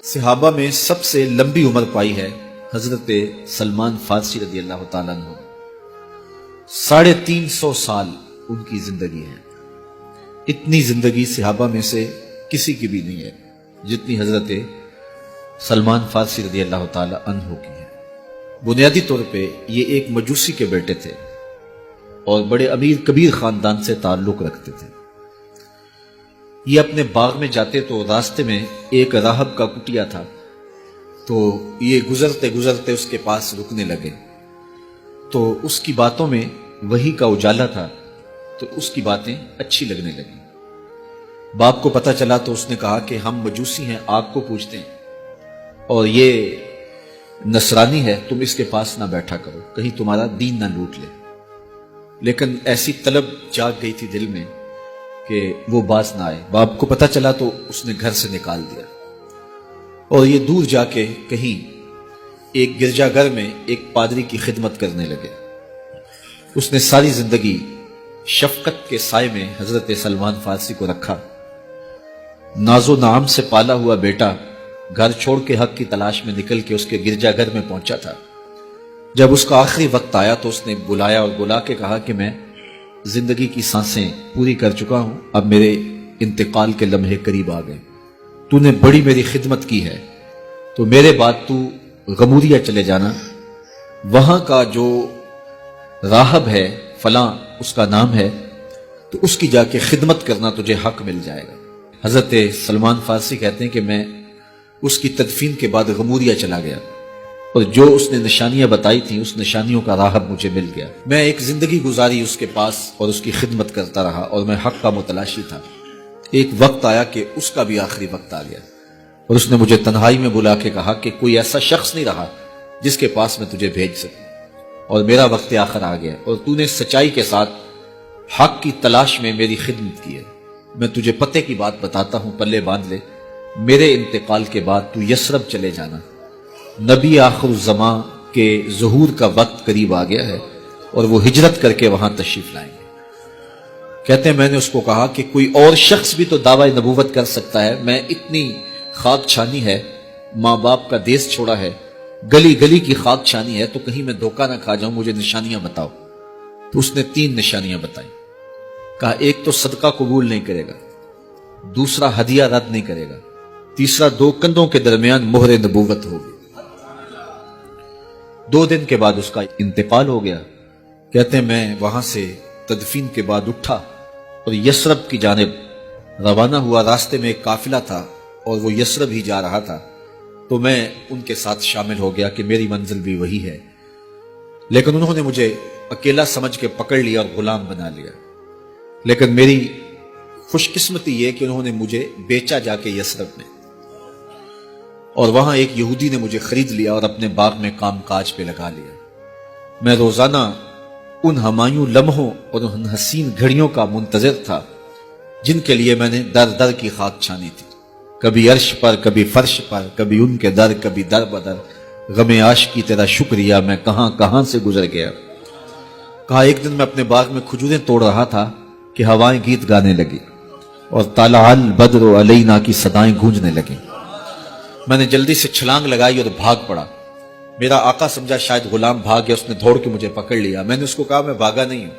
صحابہ میں سب سے لمبی عمر پائی ہے حضرت سلمان فارسی رضی اللہ تعالیٰ عنہ۔ 350 سال ان کی زندگی ہے۔ اتنی زندگی صحابہ میں سے کسی کی بھی نہیں ہے جتنی حضرت سلمان فارسی رضی اللہ تعالیٰ عنہ کی ہے۔ بنیادی طور پہ یہ ایک مجوسی کے بیٹے تھے اور بڑے امیر کبیر خاندان سے تعلق رکھتے تھے۔ یہ اپنے باغ میں جاتے تو راستے میں ایک راہب کا کٹیا تھا، تو یہ گزرتے گزرتے اس کے پاس رکنے لگے، تو اس کی باتوں میں وحی کا اجالا تھا، تو اس کی باتیں اچھی لگنے لگیں۔ باپ کو پتہ چلا تو اس نے کہا کہ ہم مجوسی ہیں، آگ کو پوجتے ہیں، اور یہ نصرانی ہے، تم اس کے پاس نہ بیٹھا کرو، کہیں تمہارا دین نہ لوٹ لے۔ لیکن ایسی طلب جاگ گئی تھی دل میں کہ وہ باز نہ آئے۔ باپ کو پتہ چلا تو اس نے گھر سے نکال دیا، اور یہ دور جا کے کہیں ایک گرجا گھر میں ایک پادری کی خدمت کرنے لگے۔ اس نے ساری زندگی شفقت کے سائے میں حضرت سلمان فارسی کو رکھا۔ ناز و نعام سے پالا ہوا بیٹا گھر چھوڑ کے حق کی تلاش میں نکل کے اس کے گرجا گھر میں پہنچا تھا۔ جب اس کا آخری وقت آیا تو اس نے بلایا اور بلا کے کہا کہ میں زندگی کی سانسیں پوری کر چکا ہوں، اب میرے انتقال کے لمحے قریب آ گئے، تو نے بڑی میری خدمت کی ہے، تو میرے بعد تو غموریا چلے جانا، وہاں کا جو راہب ہے فلاں اس کا نام ہے، تو اس کی جا کے خدمت کرنا، تجھے حق مل جائے گا۔ حضرت سلمان فارسی کہتے ہیں کہ میں اس کی تدفین کے بعد غموریا چلا گیا، اور جو اس نے نشانیاں بتائی تھیں اس نشانیوں کا راہب مجھے مل گیا۔ میں ایک زندگی گزاری اس کے پاس اور اس کی خدمت کرتا رہا، اور میں حق کا متلاشی تھا۔ ایک وقت آیا کہ اس کا بھی آخری وقت آ گیا، اور اس نے مجھے تنہائی میں بلا کے کہا کہ کوئی ایسا شخص نہیں رہا جس کے پاس میں تجھے بھیج سکوں، اور میرا وقت آخر آ گیا، اور تو نے سچائی کے ساتھ حق کی تلاش میں میری خدمت کی ہے۔ میں تجھے پتے کی بات بتاتا ہوں، پلے باندھ لے، میرے انتقال کے بعد تو یثرب چلے جانا، نبی آخر الزمان کے ظہور کا وقت قریب آ گیا ہے، اور وہ ہجرت کر کے وہاں تشریف لائیں گے۔ کہتے ہیں میں نے اس کو کہا کہ کوئی اور شخص بھی تو دعوی نبوت کر سکتا ہے، میں اتنی خاک چھانی ہے، ماں باپ کا دیس چھوڑا ہے، گلی گلی کی خاک چھانی ہے، تو کہیں میں دھوکہ نہ کھا جاؤں، مجھے نشانیاں بتاؤ۔ تو اس نے 3 نشانیاں بتائیں۔ کہا ایک تو صدقہ قبول نہیں کرے گا، دوسرا ہدیہ رد نہیں کرے گا، تیسرا 2 کندھوں کے درمیان مہر نبوت ہوگی۔ 2 دن کے بعد اس کا انتقال ہو گیا۔ کہتے ہیں میں وہاں سے تدفین کے بعد اٹھا اور یثرب کی جانب روانہ ہوا۔ راستے میں ایک قافلہ تھا اور وہ یثرب ہی جا رہا تھا، تو میں ان کے ساتھ شامل ہو گیا کہ میری منزل بھی وہی ہے، لیکن انہوں نے مجھے اکیلا سمجھ کے پکڑ لیا اور غلام بنا لیا۔ لیکن میری خوش قسمتی یہ کہ انہوں نے مجھے بیچا جا کے یثرب میں، اور وہاں ایک یہودی نے مجھے خرید لیا اور اپنے باغ میں کام کاج پہ لگا لیا۔ میں روزانہ ان ہمایوں لمحوں اور ان حسین گھڑیوں کا منتظر تھا جن کے لیے میں نے در در کی خاک چھانی تھی، کبھی عرش پر، کبھی فرش پر، کبھی ان کے در، کبھی در بدر، غم عاشقی تیرا شکریہ میں کہاں کہاں سے گزر گیا۔ کہا ایک دن میں اپنے باغ میں کھجوریں توڑ رہا تھا کہ ہوائیں گیت گانے لگی اور طلع البدر علینا کی صدائیں گونجنے لگیں۔ میں نے جلدی سے چھلانگ لگائی اور بھاگ پڑا۔ میرا آقا سمجھا شاید غلام بھاگ گیا، اس نے دوڑ کے مجھے پکڑ لیا۔ میں نے اس کو کہا میں بھاگا نہیں ہوں،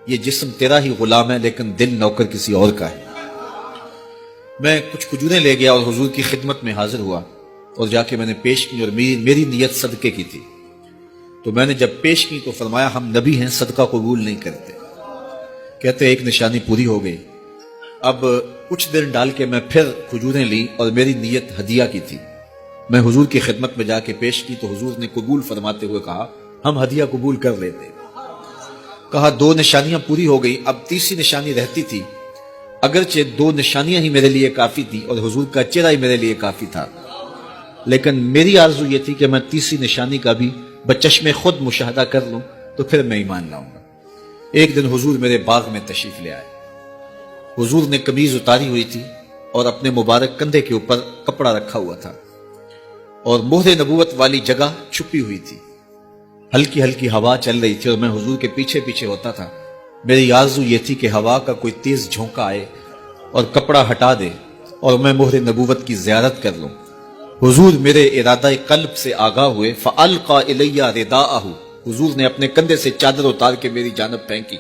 یہ جسم تیرا ہی غلام ہے لیکن دل نوکر کسی اور کا ہے۔ میں کچھ کھجوریں لے گیا اور حضور کی خدمت میں حاضر ہوا، اور جا کے میں نے پیش کی، اور میری نیت صدقے کی تھی۔ تو میں نے جب پیش کی تو فرمایا ہم نبی ہیں، صدقہ قبول نہیں کرتے۔ کہتے ایک نشانی پوری ہو گئی۔ اب کچھ دن ڈال کے میں پھر کھجوریں لی اور میری نیت ہدیہ کی تھی۔ میں حضور کی خدمت میں جا کے پیش کی تو حضور نے قبول فرماتے ہوئے کہا ہم ہدیہ قبول کر لیتے۔ کہا 2 نشانیاں پوری ہو گئی، اب تیسری نشانی رہتی تھی، اگرچہ 2 نشانیاں ہی میرے لیے کافی تھی اور حضور کا چہرہ ہی میرے لیے کافی تھا، لیکن میری آرزو یہ تھی کہ میں تیسری نشانی کا بھی بچشم خود مشاہدہ کر لوں تو پھر میں ایمان لاؤں گا۔ ایک دن حضور میرے باغ میں تشریف لے آئے۔ حضور نے قمیض اتاری ہوئی تھی اور اپنے مبارک کندھے کے اوپر کپڑا رکھا ہوا تھا، اور مہر نبوت والی جگہ چھپی ہوئی تھی۔ ہلکی ہلکی ہوا چل رہی تھی اور میں حضور کے پیچھے پیچھے ہوتا تھا۔ میری آرزو یہ تھی کہ ہوا کا کوئی تیز جھونکا آئے اور کپڑا ہٹا دے اور میں مہر نبوت کی زیارت کر لوں۔ حضور میرے ارادہ قلب سے آگاہ ہوئے، فَأَلْقَى إِلَيَّ رِدَاءَهُ، حضور نے اپنے کندھے سے چادر اتار کے میری جانب پھینکی،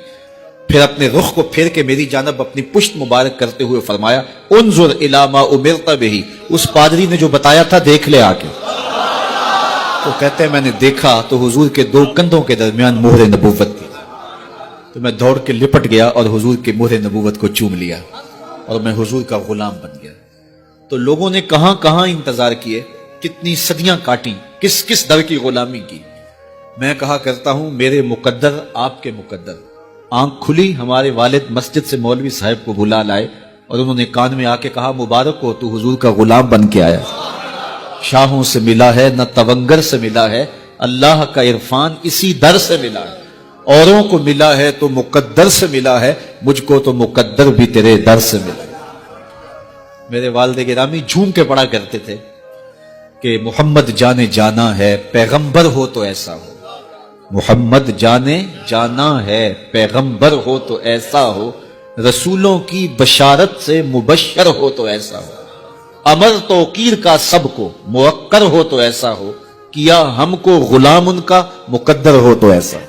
پھر اپنے رخ کو پھیر کے میری جانب اپنی پشت مبارک کرتے ہوئے فرمایا، انظر الی ما امرت بہ، اس پادری نے جو بتایا تھا دیکھ لے آ کے۔ تو کہتے ہیں میں نے دیکھا تو حضور کے دو کندھوں کے درمیان مہر نبوت تھی، تو میں دوڑ کے لپٹ گیا اور حضور کے مہر نبوت کو چوم لیا اور میں حضور کا غلام بن گیا۔ تو لوگوں نے کہاں کہاں انتظار کیے، کتنی صدیاں کاٹیں، کس کس در کی غلامی کی۔ میں کہا کرتا ہوں میرے مقدر آپ کے مقدر۔ آنکھ کھلی، ہمارے والد مسجد سے مولوی صاحب کو بلا لائے اور انہوں نے کان میں آ کے کہا، مبارک ہو، تو حضور کا غلام بن کے آیا۔ شاہوں سے ملا ہے نہ تونگر سے ملا ہے، اللہ کا عرفان اسی در سے ملا ہے۔ اوروں کو ملا ہے تو مقدر سے ملا ہے، مجھ کو تو مقدر بھی تیرے در سے ملا ہے۔ میرے والد گرامی جھوم کے پڑھا کرتے تھے کہ محمد جانے جانا ہے، پیغمبر ہو تو ایسا ہو، محمد جانے جانا ہے، پیغمبر ہو تو ایسا ہو، رسولوں کی بشارت سے مبشر ہو تو ایسا ہو، امر توقیر کا سب کو موقر ہو تو ایسا ہو، کیا ہم کو غلام ان کا مقدر ہو تو ایسا ہو۔